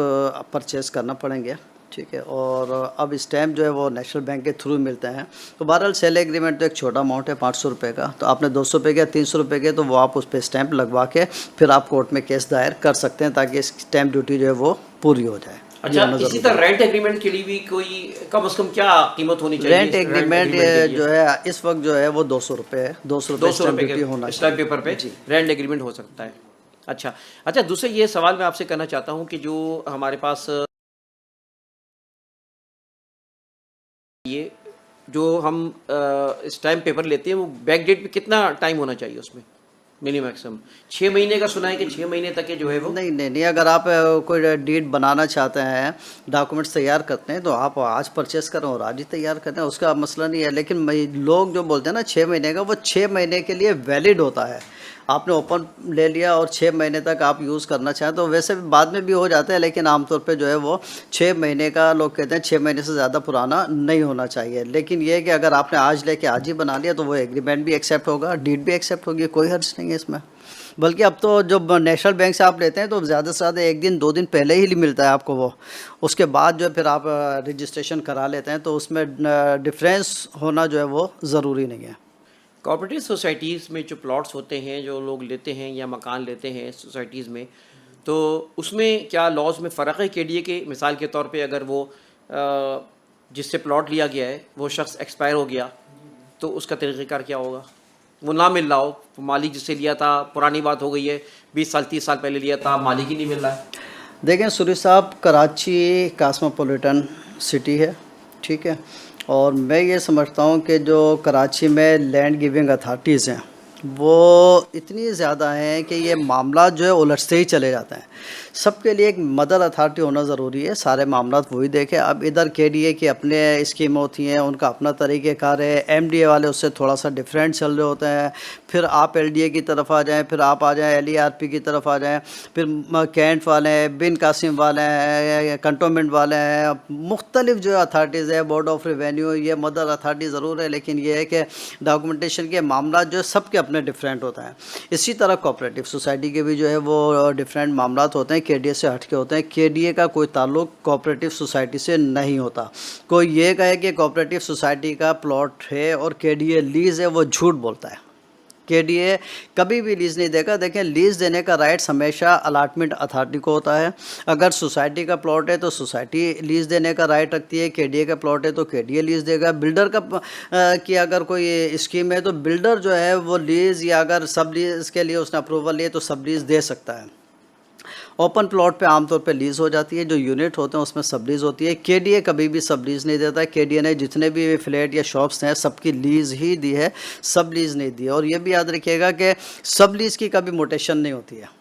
پرچیز کرنا پڑیں گے، ٹھیک ہے، اور اب اسٹیمپ جو ہے وہ نیشنل بینک کے تھرو ملتے ہیں، تو بہرحال سیل ایگریمنٹ تو ایک چھوٹا اماؤنٹ ہے 500 روپے کا، تو آپ نے 200 روپے کا 300 روپے کے، تو وہ آپ اس پہ اسٹیمپ لگوا کے پھر آپ کورٹ میں کیس دائر کر سکتے ہیں تاکہ اسٹیمپ ڈیوٹی جو ہے وہ پوری ہو جائے۔ اچھا اسی طرح رینٹ ایگریمنٹ کے لیے بھی کوئی کم از کم کیا قیمت ہونی چاہیے؟ رینٹ ایگریمنٹ جو ہے اس وقت جو ہے وہ 200 روپے ہے، 200 روپے ڈیوٹی ہونا کے اسٹیمپ پیپر پہ رینٹ ایگریمنٹ ہو سکتا ہے۔ اچھا دوسرا یہ سوال میں آپ سے کرنا چاہتا ہوں کہ جو ہمارے پاس یہ جو ہم اسٹیمپ پیپر لیتے ہیں وہ بیک ڈیٹ پہ کتنا ٹائم ہونا چاہیے اس میں منیمم میکسیمم؟ 6 مہینے کا سنا ہے کہ 6 مہینے تک جو ہے وہ نہیں، اگر آپ کوئی ڈیٹ بنانا چاہتے ہیں، ڈاکومنٹس تیار کرتے ہیں تو آپ آج پرچیز کریں اور آج ہی تیار کریں، اس کا مسئلہ نہیں ہے، لیکن لوگ جو بولتے ہیں نا 6 مہینے کا، وہ 6 مہینے کے لیے ویلڈ ہوتا ہے، آپ نے اوپن لے لیا اور 6 مہینے تک آپ یوز کرنا چاہیں تو ویسے بعد میں بھی ہو جاتا ہے، لیکن عام طور پہ جو ہے وہ 6 مہینے کا لوگ کہتے ہیں 6 مہینے سے زیادہ پرانا نہیں ہونا چاہیے. لیکن یہ ہے کہ اگر آپ نے آج لے کے آج ہی بنا لیا تو وہ ایگریمنٹ بھی ایکسیپٹ ہوگا، ڈیڈ بھی ایکسیپٹ ہوگی، کوئی حرج نہیں ہے اس میں. بلکہ اب تو جب نیشنل بینک سے آپ لیتے ہیں تو زیادہ سے زیادہ 1 دن 2 دن پہلے ہی ملتا ہے آپ کو وہ، اس کے بعد جو ہے پھر آپ رجسٹریشن کرا لیتے ہیں تو اس میں ڈفرینس ہونا جو ہے وہ ضروری نہیں ہے. کوآپریٹیو سوسائٹیز میں جو پلاٹس ہوتے ہیں جو لوگ لیتے ہیں یا مکان لیتے ہیں سوسائٹیز میں، تو اس میں کیا لاز میں فرق ہے کے ڈی اے کے؟ مثال کے طور پہ اگر وہ جس سے پلاٹ لیا گیا ہے وہ شخص ایکسپائر ہو گیا تو اس کا طریقہ کار کیا ہوگا؟ وہ نہ مل رہا ہو، مالک جس سے لیا تھا پرانی بات ہو گئی ہے، 20 سال 30 سال پہلے لیا تھا، مالک ہی نہیں مل رہا ہے. دیکھیں سوری صاحب، کراچی کاسموپولیٹن سٹی ہے، ٹھیک ہے، اور میں یہ سمجھتا ہوں کہ جو کراچی میں لینڈ گیونگ اتھارٹیز ہیں وہ اتنی زیادہ ہیں کہ یہ معاملات جو ہے الجھتے ہی چلے جاتے ہیں. سب کے لیے ایک مدر اتھارٹی ہونا ضروری ہے، سارے معاملات وہی دیکھیں. اب ادھر کے ڈی اے کی اپنے اسکیم ہوتی ہیں، ان کا اپنا طریقہ کار ہے، ایم ڈی اے والے اس سے تھوڑا سا ڈفرینٹ چل رہے ہوتے ہیں. پھر آپ ایل ڈی اے کی طرف آ جائیں، پھر آپ آ جائیں ایل ای آر پی کی طرف آ جائیں، پھر کینٹ والے ہیں، بن قاسم والے ہیں، کنٹونمنٹ والے ہیں، مختلف جو اتھارٹیز ہے، بورڈ آف ریونیو، یہ مدر اتھارٹی ضرور ہے، لیکن یہ ہے کہ ڈاکومنٹیشن کے معاملات جو ہے سب کے اپنے ڈفرینٹ ہوتے ہیں. اسی طرح کوآپریٹیو سوسائٹی کے بھی جو ہے وہ ڈفرینٹ معاملات ہوتے ہیں، کے ڈی اے سے ہٹ کے ہوتے ہیں. کے ڈی اے کا کوئی تعلق کوآپریٹیو سوسائٹی سے نہیں ہوتا. کوئی یہ کہے کہ کوآپریٹیو سوسائٹی کا پلاٹ ہے اور کے ڈی اے لیز ہے، وہ جھوٹ بولتا ہے. کے ڈی اے کبھی بھی لیز نہیں دے گا. دیکھیں لیز دینے کا رائٹس ہمیشہ الاٹمنٹ اتھارٹی کو ہوتا ہے. اگر سوسائٹی کا پلاٹ ہے تو سوسائٹی لیز دینے کا رائٹ رکھتی ہے، کے ڈی اے کا پلاٹ ہے تو کے ڈی اے لیز دے گا. بلڈر کی اگر کوئی اسکیم ہے تو بلڈر جو ہے وہ لیز یا اگر سب لیز کے لیے اس نے اپروول لیے تو سب لیز دے سکتا ہے. اوپن پلاٹ پہ عام طور پہ لیز ہو جاتی ہے، جو یونٹ ہوتے ہیں اس میں سب لیز ہوتی ہے. کے ڈی اے کبھی بھی سب لیز نہیں دیتا ہے. کے ڈی اے نے جتنے بھی فلیٹ یا شاپس ہیں سب کی لیز ہی دی ہے، سب لیز نہیں دی ہے. اور یہ بھی یاد رکھیے گا کہ سب لیز کی کبھی موٹیشن نہیں ہوتی ہے.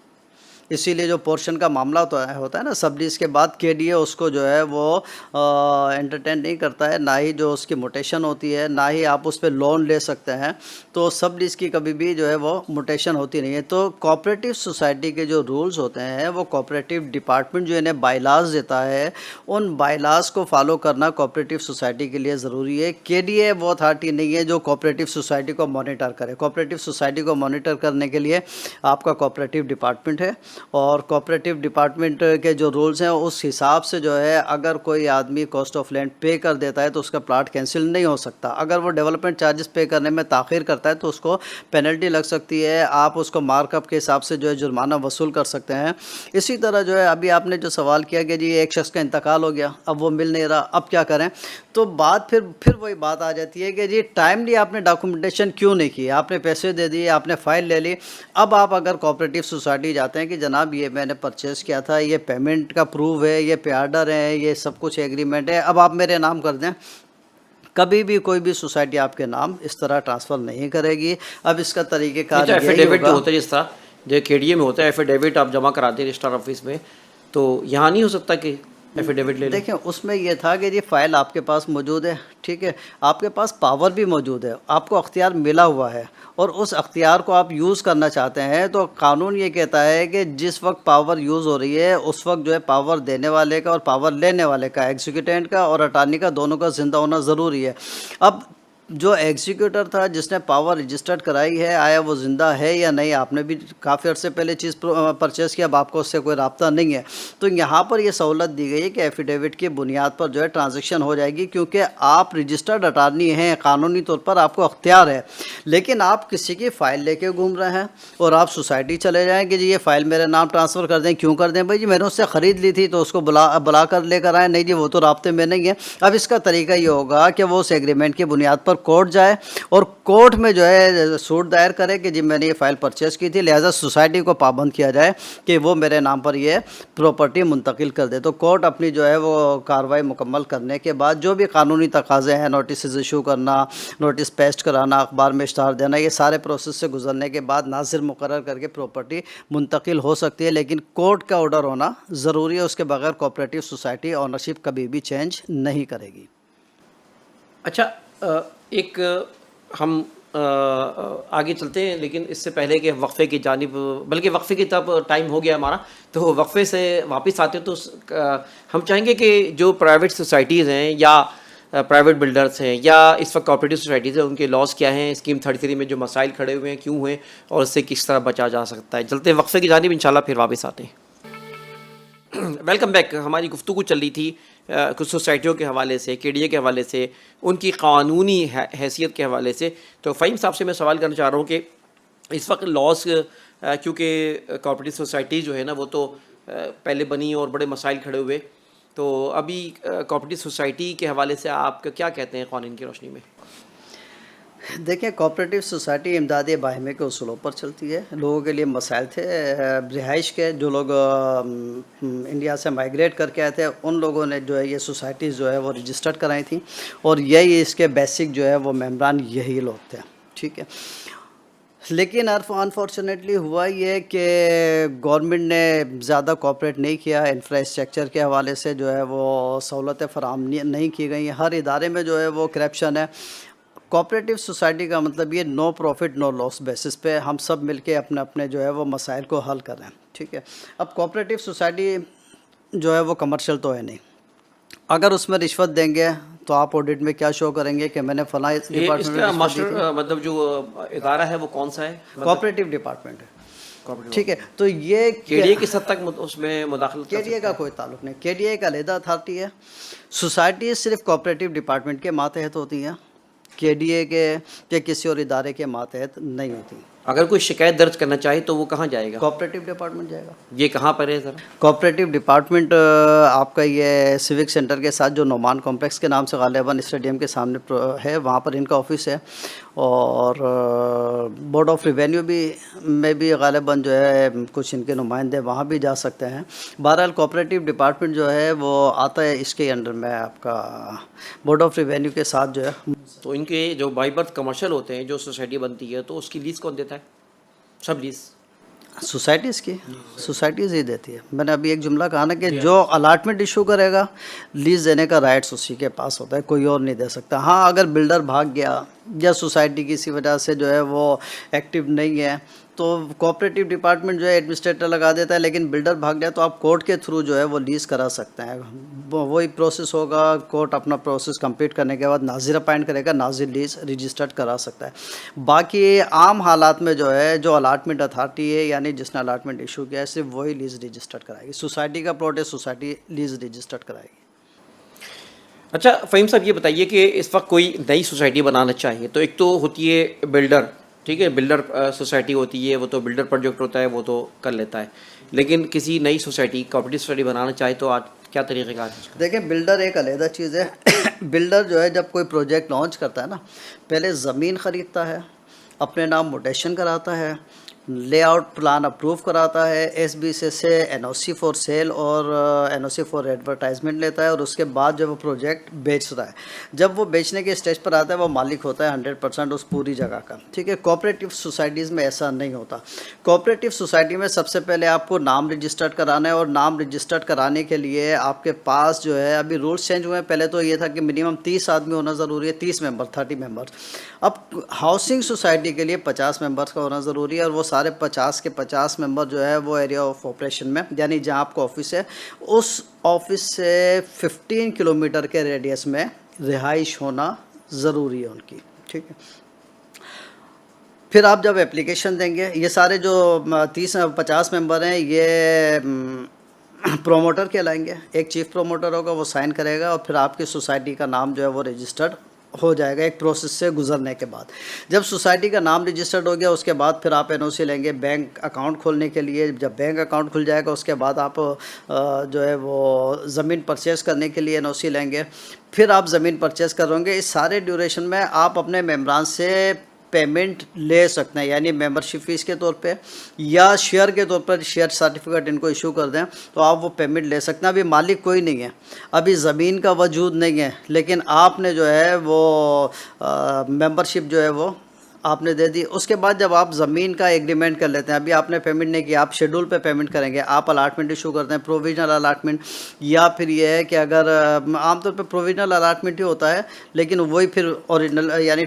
اسی لیے جو پورشن کا معاملہ ہوتا ہے نا سب لیز کے بعد، کے ڈی اے اس کو جو ہے وہ انٹرٹین نہیں کرتا ہے، نہ ہی جو اس کی موٹیشن ہوتی ہے، نہ ہی آپ اس پہ لون لے سکتے ہیں. تو سب لیز کی کبھی بھی جو ہے وہ موٹیشن ہوتی نہیں ہے. تو کوآپریٹیو سوسائٹی کے جو رولز ہوتے ہیں وہ کوآپریٹیو ڈپارٹمنٹ جو انہیں بائی لاز دیتا ہے، ان بائی لاز کو فالو کرنا کوآپریٹیو سوسائٹی کے لیے ضروری ہے. کے ڈی اے وہ اتھارٹی نہیں ہے جو کوآپریٹیو سوسائٹی کو مانیٹر کرے. کوآپریٹیو سوسائٹی کو مانیٹر کرنے کے لیے آپ کا کوآپریٹیو ڈپارٹمنٹ ہے، اور کوآپریٹیو ڈپارٹمنٹ کے جو رولز ہیں اس حساب سے جو ہے اگر کوئی آدمی کاسٹ آف لینڈ پے کر دیتا ہے تو اس کا پلاٹ کینسل نہیں ہو سکتا. اگر وہ ڈیولپمنٹ چارجز پے کرنے میں تاخیر کرتا ہے تو اس کو پینلٹی لگ سکتی ہے، آپ اس کو مارک اپ کے حساب سے جو ہے جرمانہ وصول کر سکتے ہیں. اسی طرح جو ہے ابھی آپ نے جو سوال کیا کہ جی ایک شخص کا انتقال ہو گیا، اب وہ مل نہیں رہا، اب کیا کریں؟ تو بات پھر وہی بات آ جاتی ہے کہ جی ٹائملی آپ نے ڈاکومنٹیشن کیوں نہیں کی؟ آپ نے پیسے دے دیے، آپ نے فائل لے لی. اب آپ اگر کوآپریٹیو سوسائٹی جاتے ہیں کہ جناب یہ میں نے پرچیز کیا تھا، یہ پیمنٹ کا پروف ہے، یہ پے آرڈر ہے، یہ سب کچھ ایگریمنٹ ہے، اب آپ میرے نام کر دیں. کبھی بھی کوئی بھی سوسائٹی آپ کے نام اس طرح ٹرانسفر نہیں کرے گی. اب اس کا طریقہ کار یہی ایفیڈیوٹ جو ہوگا. ہوتا ہے جس طرح جو کے ڈی اے میں ہوتا ہے، ایفیڈیوٹ آپ جمع کراتے ہیں رجسٹر آفس میں، تو یہاں نہیں ہو سکتا کہ ایفیڈیوٹ لے لیں؟ دیکھیں اس میں یہ تھا کہ جی فائل آپ کے پاس موجود ہے، ٹھیک ہے، آپ کے پاس پاور بھی موجود ہے، آپ کو اختیار ملا ہوا ہے اور اس اختیار کو آپ یوز کرنا چاہتے ہیں. تو قانون یہ کہتا ہے کہ جس وقت پاور یوز ہو رہی ہے اس وقت جو ہے پاور دینے والے کا اور پاور لینے والے کا، ایگزیکیوٹنٹ کا اور اٹارنی کا، دونوں کا زندہ ہونا ضروری ہے. اب جو ایگزیکیوٹر تھا جس نے پاور رجسٹرڈ کرائی ہے، آیا وہ زندہ ہے یا نہیں؟ آپ نے بھی کافی عرصے پہلے چیز پرچیز کیا، اب آپ کو اس سے کوئی رابطہ نہیں ہے. تو یہاں پر یہ سہولت دی گئی ہے کہ ایفیڈیوٹ کی بنیاد پر جو ہے ٹرانزیکشن ہو جائے گی، کیونکہ آپ رجسٹرڈ اٹارنی ہیں، قانونی طور پر آپ کو اختیار ہے. لیکن آپ کسی کی فائل لے کے گھوم رہے ہیں اور آپ سوسائٹی چلے جائیں کہ جی یہ فائل میرے نام ٹرانسفر کر دیں. کیوں کر دیں بھائی؟ جی میں نے اس سے خرید لی تھی تو اس کو بلا کر لے کر آئے. نہیں جی وہ تو رابطے میں نہیں ہے. اب اس کا طریقہ یہ ہوگا کہ وہ اس ایگریمنٹ کی بنیاد پر کورٹ جائے اور کورٹ میں جو ہے سوٹ دائر کرے کہ جی میں نے یہ فائل پرچیز کی تھی، لہٰذا سوسائٹی کو پابند کیا جائے کہ وہ میرے نام پر یہ پراپرٹی منتقل کر دے. تو کورٹ اپنی جو ہے وہ کارروائی مکمل کرنے کے بعد جو بھی قانونی تقاضے ہیں، نوٹسز ایشو کرنا، نوٹس پیسٹ کرانا، اخبار میں اشتہار دینا، یہ سارے پروسیس سے گزرنے کے بعد ناظر مقرر کر کے پراپرٹی منتقل ہو سکتی ہے. لیکن کورٹ کا آرڈر ہونا ضروری ہے، اس کے بغیر کوآپریٹیو سوسائٹی اونرشپ کبھی بھی چینج نہیں کرے گی. اچھا، ایک ہم آگے چلتے ہیں، لیکن اس سے پہلے کہ وقفے کی جانب، بلکہ وقفے کی طرف ٹائم ہو گیا ہمارا، تو وقفے سے واپس آتے ہیں تو ہم چاہیں گے کہ جو پرائیویٹ سوسائٹیز ہیں یا پرائیویٹ بلڈرز ہیں یا اس وقت کوآپریٹو سوسائٹیز ہیں، ان کے لاس کیا ہیں، اسکیم 33 میں جو مسائل کھڑے ہوئے ہیں کیوں ہوئے اور اس سے کس طرح بچا جا سکتا ہے. چلتے ہیں وقفے کی جانب، انشاءاللہ پھر واپس آتے ہیں. Welcome back. ہماری گفتگو چل رہی تھی کچھ سوسائٹیوں کے حوالے سے، کے ڈی اے کے حوالے سے، ان کی قانونی حیثیت کے حوالے سے. تو فہیم صاحب سے میں سوال کرنا چاہ رہا ہوں کہ اس وقت لاس، کیونکہ کوآپریٹو سوسائٹی جو ہے نا وہ تو پہلے بنی اور بڑے مسائل کھڑے ہوئے، تو ابھی کوآپریٹو سوسائٹی کے حوالے سے آپ کیا کہتے ہیں قوانین کی روشنی میں؟ دیکھیں، کوآپریٹو سوسائٹی امدادی باہمی کے اصولوں پر چلتی ہے. لوگوں کے لیے مسائل تھے رہائش کے، جو لوگ انڈیا سے مائیگریٹ کر کے آئے تھے ان لوگوں نے جو ہے یہ سوسائٹیز جو ہے وہ رجسٹرڈ کرائی تھیں، اور یہی اس کے بیسک جو ہے وہ ممبران یہی لوگ تھے. ٹھیک ہے، لیکن انفارچونیٹلی ہوا یہ کہ گورنمنٹ نے زیادہ کوآپریٹ نہیں کیا. انفراسٹرکچر کے حوالے سے جو ہے وہ سہولتیں فراہم نہیں کی گئی. ہر ادارے میں جو ہے وہ کرپشن ہے. کوآپریٹو سوسائٹی کا مطلب یہ نو پروفٹ نو لاس بیسس پہ ہم سب مل کے اپنے اپنے جو ہے وہ مسائل کو حل کر رہے ہیں. ٹھیک ہے، اب کوآپریٹو سوسائٹی جو ہے وہ کمرشل تو ہے نہیں. اگر اس میں رشوت دیں گے تو آپ آڈٹ میں کیا شو کریں گے کہ میں نے فلاں اس ڈپارٹمنٹ میں کا رشوت دی ماسٹر تھی. مطلب جو ادارہ ہے وہ کون سا ہے؟ کوآپریٹو ڈپارٹمنٹ ہے. ٹھیک ہے، تو یہ کے ڈی اے کس حد تک اس میں مداخلت کے ڈی اے کا کوئی تعلق نہیں. کے ڈی اے ایک علیحدہ اتھارٹی ہے. سوسائٹی صرف کوآپریٹو ڈپارٹمنٹ کے ماتحت ہوتی ہیں، کے ڈی اے کے یا کسی اور ادارے کے ماتحت نہیں ہوتی. اگر کوئی شکایت درج کرنا چاہے تو وہ کہاں جائے گا؟ کوآپریٹو ڈپارٹمنٹ جائے گا. یہ کہاں پر ہے ذرا؟ کوآپریٹو ڈپارٹمنٹ آپ کا یہ سیوک سینٹر کے ساتھ جو نعمان کمپلیکس کے نام سے غالباً اسٹیڈیم کے سامنے ہے، وہاں پر ان کا آفس ہے. اور بورڈ آف ریونیو میں بھی غالباً جو ہے کچھ ان کے نمائندے وہاں بھی جا سکتے ہیں. بہرحال کوآپریٹو ڈپارٹمنٹ جو ہے وہ آتا ہے اس کے انڈر میں آپ کا بورڈ آف ریونیو کے ساتھ جو ہے. تو ان کے جو بائی برتھ کمرشل ہوتے ہیں، جو سوسائٹی بنتی ہے تو اس کی لیز کون دیتا ہے؟ سب لیز سوسائٹیز کی سوسائٹیز ہی دیتی ہے. میں نے ابھی ایک جملہ کہا نا کہ جو الاٹمنٹ ایشو کرے گا لیز دینے کا رائٹس اسی کے پاس ہوتا ہے، کوئی اور نہیں دے سکتا. ہاں، اگر بلڈر بھاگ گیا یا سوسائٹی کسی وجہ سے جو ہے وہ ایکٹیو نہیں ہے تو کوآپریٹو ڈپارٹمنٹ جو ہے ایڈمنسٹریٹر لگا دیتا ہے. لیکن بلڈر بھاگ جائے تو آپ کورٹ کے تھرو جو ہے وہ لیز کرا سکتے ہیں. وہی پروسیس ہوگا. کورٹ اپنا پروسیس کمپلیٹ کرنے کے بعد ناظر اپائنٹ کرے گا، ناظر لیز رجسٹرڈ کرا سکتا ہے. باقی عام حالات میں جو ہے جو الاٹمنٹ اتھارٹی ہے، یعنی جس نے الاٹمنٹ ایشو کیا ہے، صرف وہی لیز رجسٹرڈ کرائے گی. سوسائٹی کا پلاٹ ہے، سوسائٹی لیز رجسٹرڈ کرائے گی. اچھا فہیم صاحب، یہ بتائیے کہ اس وقت کوئی نئی سوسائٹی بنانا چاہیے تو ایک تو ہوتی ہے بلڈر، ٹھیک ہے، بلڈر سوسائٹی ہوتی ہے، وہ تو بلڈر پروجیکٹ ہوتا ہے، وہ تو کر لیتا ہے. لیکن کسی نئی سوسائٹی کوآپریٹو سوسائٹی بنانا چاہے تو آج کیا طریقہ کار ہے؟ دیکھیں، بلڈر ایک علیحدہ چیز ہے. بلڈر جو ہے جب کوئی پروجیکٹ لانچ کرتا ہے نا، پہلے زمین خریدتا ہے، اپنے نام موٹیشن کراتا ہے، لے آؤٹ پلان اپروو کراتا ہے، ایس بی سے N O C for sale اور N O C for advertisement لیتا ہے، اور اس کے بعد جب وہ پروجیکٹ بیچتا ہے، جب وہ بیچنے کے اسٹیج پر آتا ہے وہ مالک ہوتا ہے 100% اس پوری جگہ کا. ٹھیک ہے، کوآپریٹو سوسائٹیز میں ایسا نہیں ہوتا. کوآپریٹو سوسائٹی میں سب سے پہلے آپ کو نام رجسٹرڈ کرانا ہے، اور نام رجسٹرڈ کرانے کے لیے آپ کے پاس جو ہے ابھی رولس چینج ہوئے ہیں. پہلے تو یہ تھا کہ منیمم 30 آدمی ہونا ضروری ہے، 30 ممبر 30 ممبر. اب ہاؤسنگ سوسائٹی کے لیے 50 ممبرس کا ہونا ضروری ہے، اور وہ سارے 50 کے 50 ممبر جو ہے وہ ایریا آف آپریشن میں، یعنی جہاں آپ کا آفس ہے اس آفس سے 15 کلومیٹر کے ریڈیس میں رہائش ہونا ضروری ہے ان کی. ٹھیک ہے، پھر آپ جب اپلیکیشن دیں گے، یہ سارے جو 50 ممبر ہیں یہ پروموٹر کہلائیں گے. ایک چیف پروموٹر ہوگا، وہ سائن کرے گا، اور پھر آپ کی سوسائٹی کا نام جو ہے وہ رجسٹرڈ ہو جائے گا ایک پروسیس سے گزرنے کے بعد. جب سوسائٹی کا نام رجسٹرڈ ہو گیا اس کے بعد پھر آپ این او سی لیں گے بینک اکاؤنٹ کھولنے کے لیے. جب بینک اکاؤنٹ کھل جائے گا اس کے بعد آپ جو ہے وہ زمین پرچیز کرنے کے لیے این او سی لیں گے. پھر آپ زمین پرچیز کریں گے. اس سارے ڈیوریشن میں آپ اپنے ممبران سے پیمنٹ لے سکتے ہیں، یعنی ممبرشپ فیس کے طور پہ یا شیئر کے طور پر. شیئر سرٹیفکیٹ ان کو ایشو کر دیں تو آپ وہ پیمنٹ لے سکتے ہیں. ابھی مالک کوئی نہیں ہے، ابھی زمین کا وجود نہیں ہے، لیکن آپ نے جو ہے وہ ممبرشپ جو ہے وہ آپ نے دے دی، اس کے بعد جب آپ زمین کا ایگریمنٹ کر لیتے ہیں، ابھی آپ نے پیمنٹ نہیں کیا، آپ شیڈول پہ پیمنٹ کریں گے، آپ الاٹمنٹ ایشو کرتے ہیں، پروویژنل الاٹمنٹ، یا پھر یہ ہے کہ اگر عام طور پہ پروویژنل الاٹمنٹ ہی ہوتا ہے، لیکن وہی پھر اوریجنل یعنی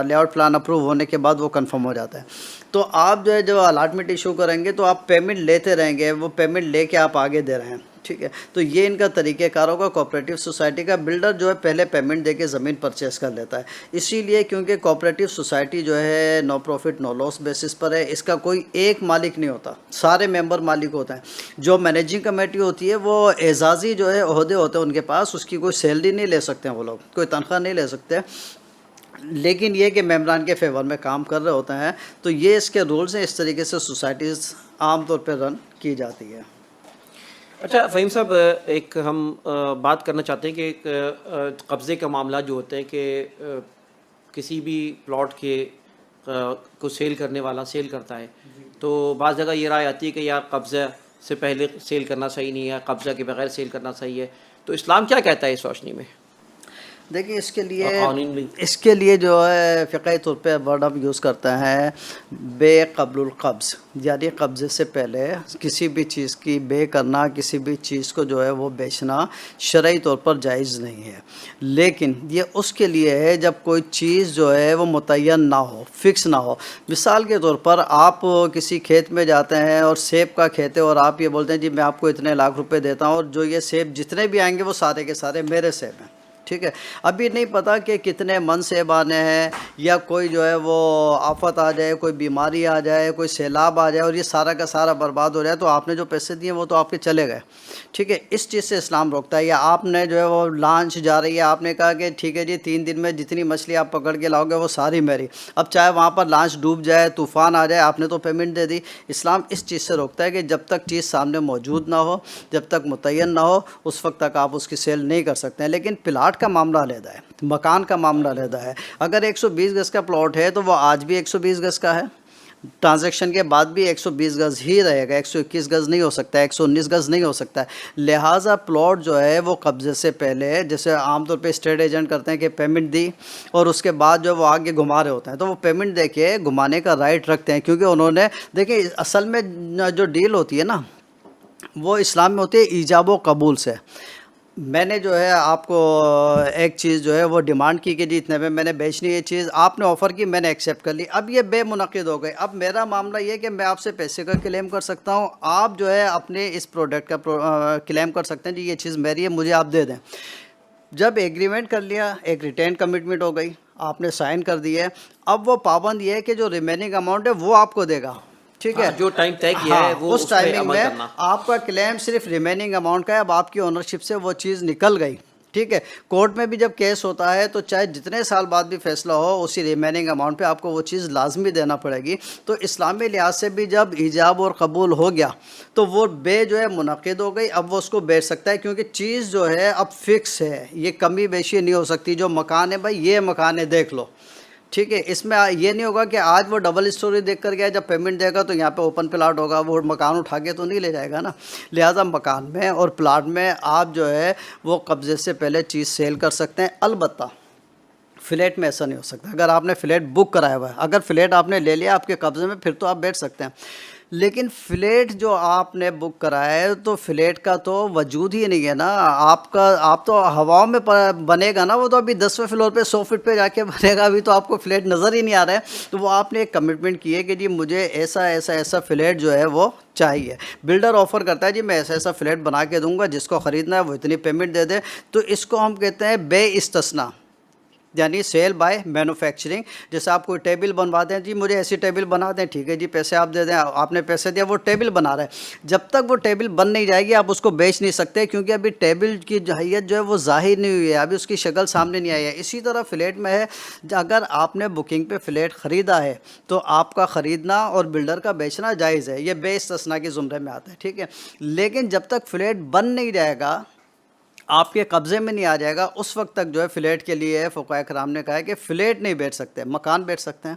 لے آؤٹ پلان اپروو ہونے کے بعد وہ کنفرم ہو جاتا ہے. تو آپ جو ہے جو الاٹمنٹ ایشو کریں گے تو آپ پیمنٹ لیتے رہیں گے، وہ پیمنٹ لے کے آپ آگے دے رہے ہیں. ٹھیک ہے، تو یہ ان کا طریقہ کار ہوگا. کوآپریٹیو سوسائٹی کا بلڈر جو ہے پہلے پیمنٹ دے کے زمین پرچیز کر لیتا ہے، اسی لیے کیونکہ کوآپریٹیو سوسائٹی جو ہے نو پروفٹ نو لاس بیسس پر ہے. اس کا کوئی ایک مالک نہیں ہوتا، سارے ممبر مالک ہوتے ہیں. جو مینیجنگ کمیٹی ہوتی ہے وہ اعزازی جو ہے عہدے ہوتے ہیں ان کے پاس، اس کی کوئی سیلری نہیں لے سکتے ہیں وہ لوگ، کوئی تنخواہ نہیں لے سکتے، لیکن یہ کہ ممبران کے فیور میں کام کر رہے ہوتے ہیں. تو یہ اس کے رولز ہیں، اس طریقے سے سوسائٹیز عام طور پہ رن کی جاتی ہے. اچھا فہیم صاحب، ایک ہم بات کرنا چاہتے ہیں کہ ایک قبضے کا معاملہ جو ہوتا ہے کہ کسی بھی پلاٹ کے کو سیل کرنے والا سیل کرتا ہے، تو بعض جگہ یہ رائے آتی ہے کہ یار قبضہ سے پہلے سیل کرنا صحیح نہیں ہے، قبضہ کے بغیر سیل کرنا صحیح ہے. تو اسلام کیا کہتا ہے اس روشنی میں؟ دیکھیں اور قوانین بھی اس کے لیے جو ہے فقہی طور پہ ورڈ ہم یوز کرتے ہیں بے قبل القبض، یعنی قبضے سے پہلے کسی بھی چیز کی بے کرنا، کسی بھی چیز کو جو ہے وہ بیچنا شرعی طور پر جائز نہیں ہے. لیکن یہ اس کے لیے ہے جب کوئی چیز جو ہے وہ متعین نہ ہو، فکس نہ ہو. مثال کے طور پر آپ کسی کھیت میں جاتے ہیں اور سیب کا کھیت ہے، اور آپ یہ بولتے ہیں جی میں آپ کو اتنے لاکھ روپے دیتا ہوں، اور جو یہ سیب جتنے بھی آئیں گے وہ سارے کے سارے میرے سیب ہیں. ٹھیک ہے، ابھی نہیں پتہ کہ کتنے من سیب آنے ہیں، یا کوئی جو ہے وہ آفت آ جائے، کوئی بیماری آ جائے، کوئی سیلاب آ جائے اور یہ سارا کا سارا برباد ہو جائے، تو آپ نے جو پیسے دیے وہ تو آپ کے چلے گئے. ٹھیک ہے، اس چیز سے اسلام روکتا ہے. یا آپ نے جو ہے وہ لانچ جا رہی ہے، آپ نے کہا کہ ٹھیک ہے جی 3 دن میں جتنی مچھلی آپ پکڑ کے لاؤ گے وہ ساری میری. اب چاہے وہاں پر لانچ ڈوب جائے، طوفان آ جائے، آپ نے تو پیمنٹ دے دی. اسلام اس چیز سے روکتا ہے کہ جب تک چیز سامنے موجود نہ ہو، جب تک متعین نہ ہو، اس وقت تک آپ اس کی سیل نہیں کر سکتے ہیں. لیکن پلاٹ کا معاملہ علیحدہ ہے، مکان کا معاملہ علیحدہ ہے. اگر 120 گز کا پلاٹ ہے تو وہ آج بھی 120 گز کا ہے، ٹرانزیکشن کے بعد بھی 120 گز ہی رہے گا، 121 گز نہیں ہو سکتا ہے، 119 گز نہیں ہو سکتا ہے. لہٰذا پلاٹ جو ہے وہ قبضے سے پہلے، جیسے عام طور پہ اسٹیٹ ایجنٹ کرتے ہیں کہ پیمنٹ دی اور اس کے بعد جو وہ آگے گھما رہے ہوتے ہیں، تو وہ پیمنٹ دے کے گھمانے کا رائٹ رکھتے ہیں. کیونکہ انہوں نے دیکھیں اصل میں جو ڈیل ہوتی ہے نا وہ اسلام میں ہوتی ہے ایجاب و قبول سے. میں نے جو ہے آپ کو ایک چیز جو ہے وہ ڈیمانڈ کی کہ جی اتنے میں نے بیچنی ہے چیز، آپ نے آفر کی، میں نے ایکسیپٹ کر لی. اب یہ بے منعقد ہو گئی. اب میرا معاملہ یہ کہ میں آپ سے پیسے کا کلیم کر سکتا ہوں، آپ جو ہے اپنے اس پروڈکٹ کا کلیم کر سکتے ہیں جی یہ چیز میری ہے، مجھے آپ دے دیں. جب ایگریمنٹ کر لیا، ایک ریٹین کمٹمنٹ ہو گئی، آپ نے سائن کر دی ہے. اب وہ پابند یہ ہے کہ جو ریمیننگ اماؤنٹ ہے وہ آپ کو دے گا. ٹھیک ہے، جو ٹائم طے کیا ہے وہ اس پہ ٹائمنگ عمل میں کرنا. آپ کا کلیم صرف ریمیننگ اماؤنٹ کا ہے. اب آپ کی اونرشپ سے وہ چیز نکل گئی. ٹھیک ہے، کورٹ میں بھی جب کیس ہوتا ہے تو چاہے جتنے سال بعد بھی فیصلہ ہو، اسی ریمیننگ اماؤنٹ پہ آپ کو وہ چیز لازمی دینا پڑے گی. تو اسلامی لحاظ سے بھی جب ایجاب اور قبول ہو گیا تو وہ بے جو ہے منعقد ہو گئی. اب وہ اس کو بیچ سکتا ہے کیونکہ چیز جو ہے اب فکس ہے، یہ کمی بیشی نہیں ہو سکتی. جو مکان ہے بھائی یہ مکان ہے دیکھ لو. ٹھیک ہے، اس میں یہ نہیں ہوگا کہ آج وہ ڈبل اسٹوری دیکھ کر گیا، جب پیمنٹ دے گا تو یہاں پہ اوپن پلاٹ ہوگا، وہ مکان اٹھا کے تو نہیں لے جائے گا نا. لہٰذا مکان میں اور پلاٹ میں آپ جو ہے وہ قبضے سے پہلے چیز سیل کر سکتے ہیں. البتہ فلیٹ میں ایسا نہیں ہو سکتا. اگر آپ نے فلیٹ بک کرایا ہوا ہے، اگر فلیٹ آپ نے لے لیا آپ کے قبضے میں، پھر تو آپ بیچ سکتے ہیں. لیکن فلیٹ جو آپ نے بک کرایا ہے تو فلیٹ کا تو وجود ہی نہیں ہے نا. آپ تو ہواؤں میں بنے گا نا، وہ تو ابھی 10ویں فلور پہ 100 فٹ پہ جا کے بنے گا، ابھی تو آپ کو فلیٹ نظر ہی نہیں آ رہا ہے. تو وہ آپ نے ایک کمٹمنٹ کی ہے کہ جی مجھے ایسا ایسا ایسا فلیٹ جو ہے وہ چاہیے. بلڈر آفر کرتا ہے جی میں ایسا ایسا فلیٹ بنا کے دوں گا، جس کو خریدنا ہے وہ اتنی پیمنٹ دے دے. تو اس کو ہم کہتے ہیں بے استثناء، یعنی سیل بائی مینوفیکچرنگ. جیسے آپ کوئی ٹیبل بنواتے ہیں، جی مجھے ایسی ٹیبل بنا دیں، ٹھیک ہے جی پیسے آپ دے دیں، آپ نے پیسے دیا، وہ ٹیبل بنا رہے ہیں. جب تک وہ ٹیبل بن نہیں جائے گی آپ اس کو بیچ نہیں سکتے، کیونکہ ابھی ٹیبل کی حیت جو ہے وہ ظاہر نہیں ہوئی ہے، ابھی اس کی شکل سامنے نہیں آئی ہے. اسی طرح فلیٹ میں ہے، اگر آپ نے بکنگ پہ فلیٹ خریدا ہے تو آپ کا خریدنا اور بلڈر کا بیچنا جائز ہے، یہ بے استثناء کے زمرے میں آتا ہے. ٹھیک ہے، لیکن جب تک فلیٹ بن نہیں جائے گا، آپ کے قبضے میں نہیں آ جائے گا، اس وقت تک جو ہے فلیٹ کے لیے فقہاء کرام نے کہا ہے کہ فلیٹ نہیں بیچ سکتے، مکان بیچ سکتے ہیں.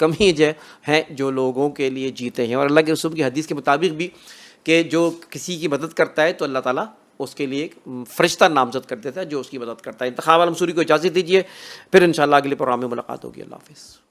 کم ہی جو ہیں جو لوگوں کے لیے جیتے ہیں. اور اللہ کے رسول کی حدیث کے مطابق بھی کہ جو کسی کی مدد کرتا ہے تو اللہ تعالیٰ اس کے لیے ایک فرشتہ نامزد کر دیتا ہے جو اس کی مدد کرتا ہے. انتخاب عالم سوری کو اجازت دیجیے، پھر انشاءاللہ اگلے پروگرام میں ملاقات ہوگی. اللہ حافظ.